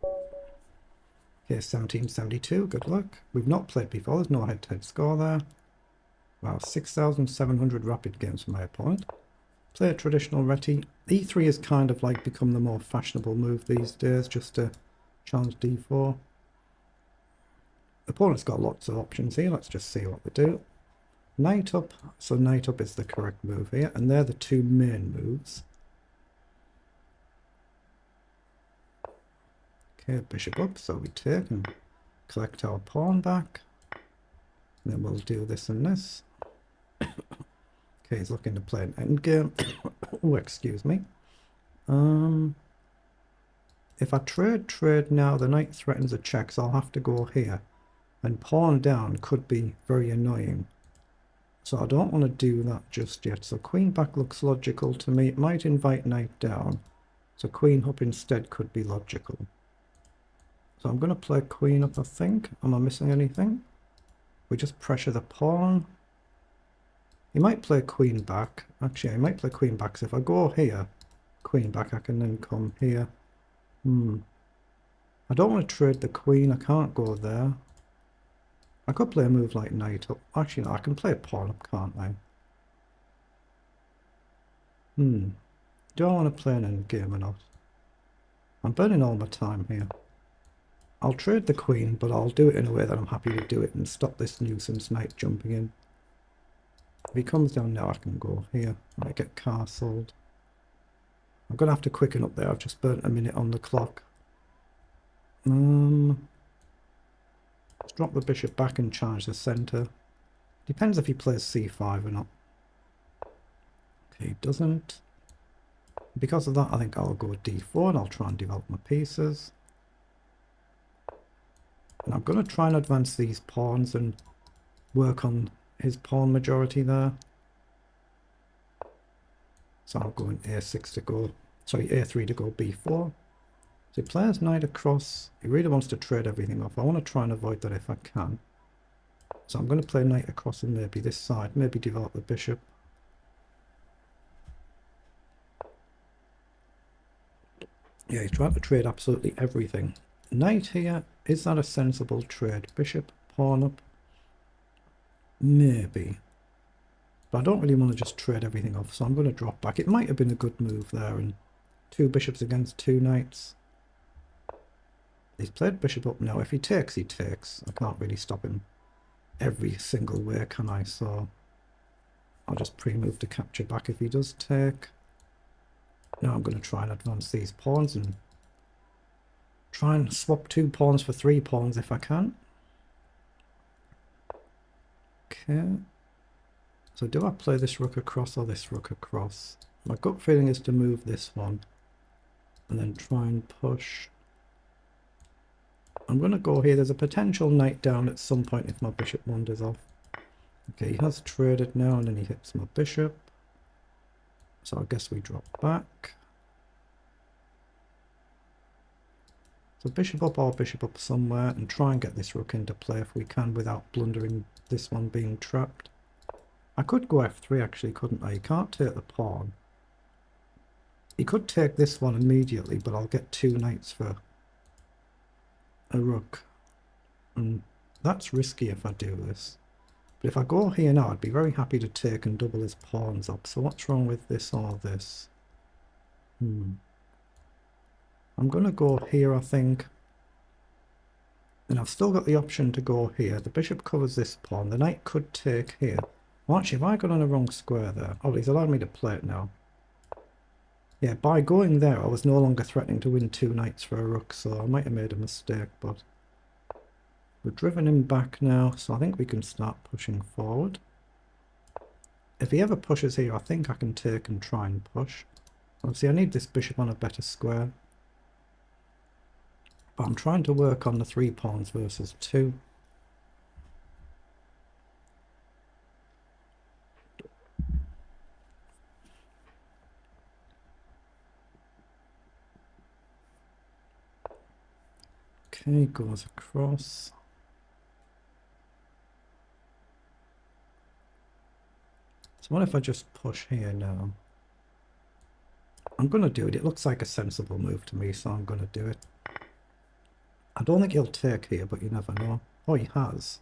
Okay, 1772, good luck. We've not played before, there's no head-to-head score there. Wow, 6,700 rapid games for my opponent. Play a traditional reti. E3 has kind of like become the more fashionable move these days, just to challenge d4. The opponent's got lots of options here, let's just see what they do. Knight up, so knight up is the correct move here, and they're the two main moves. Okay, bishop up, so we take and collect our pawn back. And then we'll do this and this. Okay, he's looking to play an endgame. Oh, excuse me. If I trade now, the knight threatens a check, so I'll have to go here. And pawn down could be very annoying. So I don't want to do that just yet. So queen back looks logical to me. It might invite knight down. So queen up instead could be logical. So I'm going to play queen up, I think. Am I missing anything? We just pressure the pawn. He might play queen back. Actually, I might play queen back. So if I go here, queen back, I can then come here. I don't want to trade the queen. I can't go there. I could play a move like knight up. Actually, no, I can play a pawn up, can't I? Do I want to play an endgame or not? I'm burning all my time here. I'll trade the queen, but I'll do it in a way that I'm happy to do it and stop this nuisance knight jumping in. If he comes down now, I can go here. I might get castled. I'm going to have to quicken up there. I've just burnt a minute on the clock. Let's drop the bishop back and charge the centre. Depends if he plays c5 or not. Okay, he doesn't. Because of that, I think I'll go d4 and I'll try and develop my pieces. And I'm going to try and advance these pawns and work on his pawn majority there. So I'm going a6 to go, sorry, a3 to go b4. So he plays knight across. He really wants to trade everything off. I want to try and avoid that if I can. So I'm going to play knight across and maybe this side, maybe develop the bishop. Yeah, he's trying to trade absolutely everything. Knight here, is that a sensible trade? Bishop, pawn up? Maybe. But I don't really want to just trade everything off, so I'm going to drop back. It might have been a good move there, and two bishops against two knights. He's played bishop up now. If he takes, he takes. I can't really stop him every single way, can I? So I'll just pre-move to capture back if he does take. Now I'm going to try and advance these pawns and try and swap 2 pawns for 3 pawns if I can. Okay. So do I play this rook across or this rook across? My gut feeling is to move this one and then try and push. I'm going to go here. There's a potential knight down at some point if my bishop wanders off. Okay, he has traded now and then he hits my bishop. So I guess we drop back. So bishop up or bishop up somewhere and try and get this rook into play if we can without blundering this one being trapped. I could go f3 actually, couldn't I? He can't take the pawn. He could take this one immediately, but I'll get 2 knights for a rook. And that's risky if I do this. But if I go here now, I'd be very happy to take and double his pawns up. So what's wrong with this or this? I'm going to go here, I think. And I've still got the option to go here. The bishop covers this pawn. The knight could take here. Well, actually, have I got on the wrong square there? Oh, he's allowed me to play it now. Yeah, by going there, I was no longer threatening to win 2 knights for a rook, so I might have made a mistake, but we've driven him back now, so I think we can start pushing forward. If he ever pushes here, I think I can take and try and push. Obviously, I need this bishop on a better square. But I'm trying to work on the 3 pawns versus 2. Okay, goes across. So what if I just push here now? I'm going to do it. It looks like a sensible move to me, so I'm going to do it. I don't think he'll take here, but you never know. Oh, he has.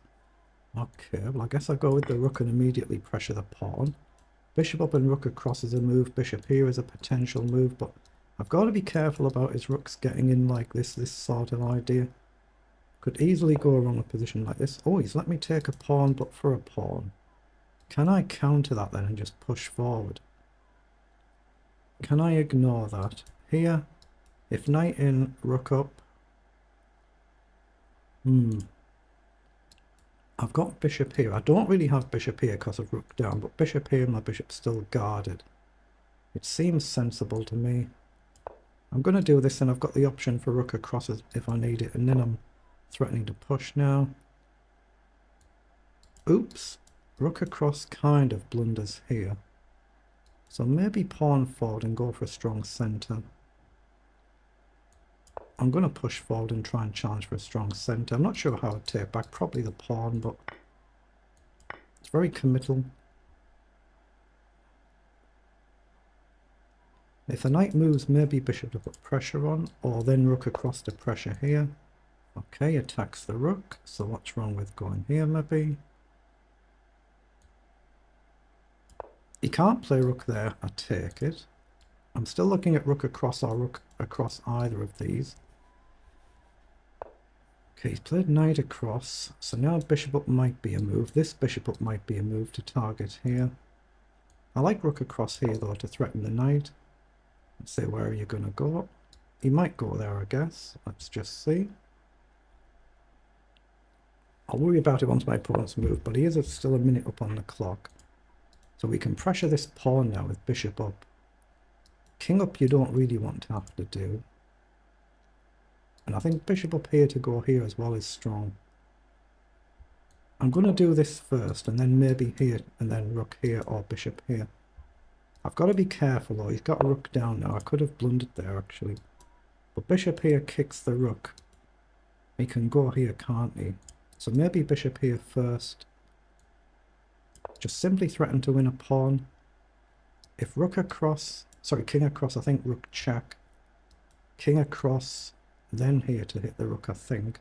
Okay, well I guess I'll go with the rook and immediately pressure the pawn. Bishop up and rook across is a move. Bishop here is a potential move, but I've got to be careful about his rooks getting in like this sort of idea. Could easily go wrong a position like this. Oh, he's let me take a pawn, but for a pawn. Can I counter that then and just push forward? Can I ignore that? Here, if knight in, rook up. I've got bishop here. I don't really have bishop here because of rook down, but bishop here, my bishop's still guarded. It seems sensible to me. I'm going to do this, and I've got the option for rook across if I need it, and then I'm threatening to push now. Oops. Rook across kind of blunders here. So maybe pawn forward and go for a strong centre. I'm going to push forward and try and challenge for a strong centre. I'm not sure how I'd take back. Probably the pawn, but it's very committal. If the knight moves, maybe bishop to put pressure on, or then rook across to pressure here. Okay, attacks the rook. So what's wrong with going here maybe? He can't play rook there, I take it. I'm still looking at rook across or rook across either of these. Okay, he's played knight across, so now bishop up might be a move. This bishop up might be a move to target here. I like rook across here though to threaten the knight. Let's see, where are you going to go? He might go there, I guess. Let's just see. I'll worry about it once my opponent's moved, but he is still a minute up on the clock. So we can pressure this pawn now with bishop up. King up you don't really want to have to do. And I think bishop up here to go here as well is strong. I'm going to do this first and then maybe here and then rook here or bishop here. I've got to be careful though, he's got a rook down now. I could have blundered there actually. But bishop here kicks the rook. He can go here, can't he? So maybe bishop here first. Just simply threaten to win a pawn. If rook across, sorry, king across, I think rook check. King across, then here to hit the rook, I think.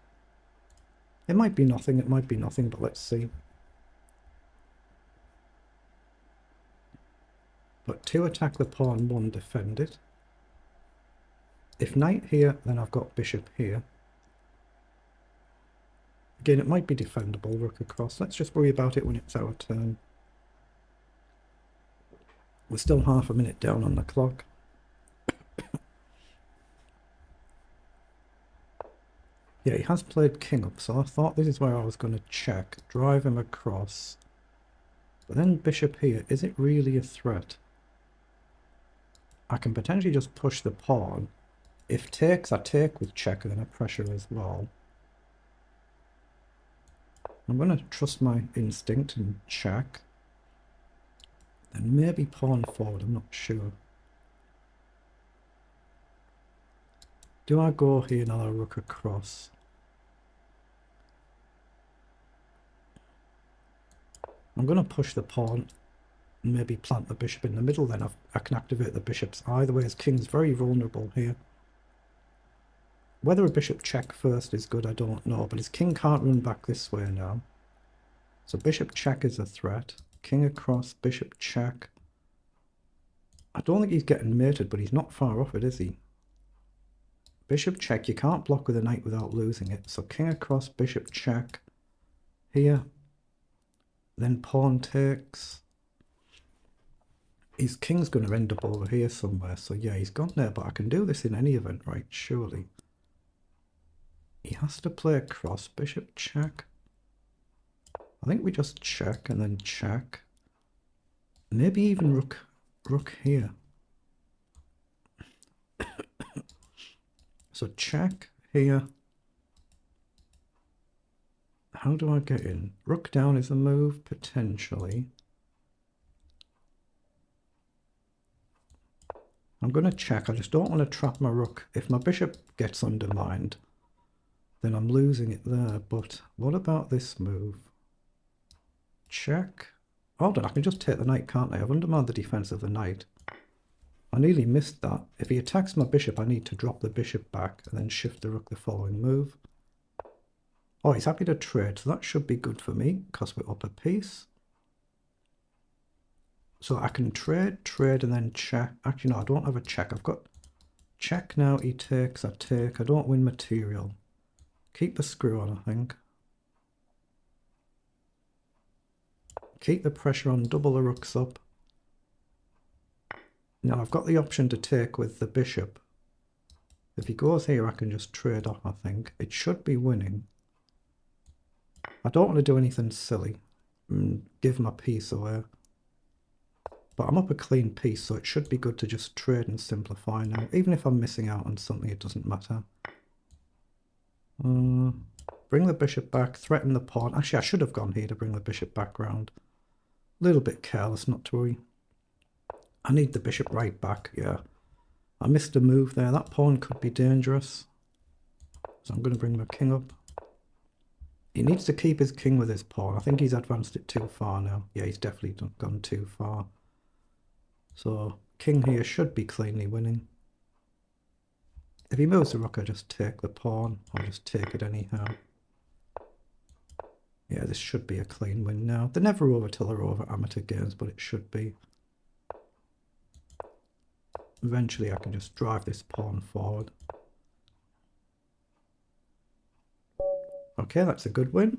It might be nothing, but let's see. But 2 attack the pawn, 1 defend it. If knight here, then I've got bishop here. Again, it might be defendable, rook across. Let's just worry about it when it's our turn. We're still half a minute down on the clock. Yeah, he has played king up, so I thought this is where I was going to check, drive him across. But then bishop here, is it really a threat? I can potentially just push the pawn. If takes, I take with check and then a pressure as well. I'm going to trust my instinct and check. Then maybe pawn forward, I'm not sure. Do I go here now, rook across? I'm going to push the pawn and maybe plant the bishop in the middle, then I can activate the bishops. Either way, his king's very vulnerable here. Whether a bishop check first is good, I don't know, but his king can't run back this way now. So bishop check is a threat. King across, bishop check. I don't think he's getting mated, but he's not far off it, is he? Bishop check, you can't block with a knight without losing it. So king across, bishop check. Here. Then pawn takes. His king's going to end up over here somewhere. So yeah, he's gone there, but I can do this in any event, right? Surely. He has to play across, bishop check. I think we just check and then check. Maybe even rook here. So check here. How do I get in? Rook down is a move, potentially. I'm going to check. I just don't want to trap my rook. If my bishop gets undermined, then I'm losing it there. But what about this move? Check. Hold on, I can just take the knight, can't I? I've undermined the defense of the knight. I nearly missed that. If he attacks my bishop, I need to drop the bishop back and then shift the rook the following move. Oh, he's happy to trade, so that should be good for me because we're up a piece. So I can trade, and then check. Actually, no, I don't have a check. I've got check now. He takes, I take. I don't win material. Keep the screw on, I think. Keep the pressure on, double the rooks up. Now I've got the option to take with the bishop. If he goes here, I can just trade off, I think. It should be winning. I don't want to do anything silly and give my piece away. But I'm up a clean piece, so it should be good to just trade and simplify now. Even if I'm missing out on something, it doesn't matter. Bring the bishop back, threaten the pawn. Actually, I should have gone here to bring the bishop back round. A little bit careless not to worry. I need the bishop right back, yeah. I missed a move there. That pawn could be dangerous. So I'm going to bring my king up. He needs to keep his king with his pawn. I think he's advanced it too far now. Yeah, he's definitely gone too far. So king here should be cleanly winning. If he moves the rook, I just take the pawn. I'll just take it anyhow. Yeah, this should be a clean win now. They're never over till they're over amateur games, but it should be. Eventually I can just drive this pawn forward. Okay, that's a good win.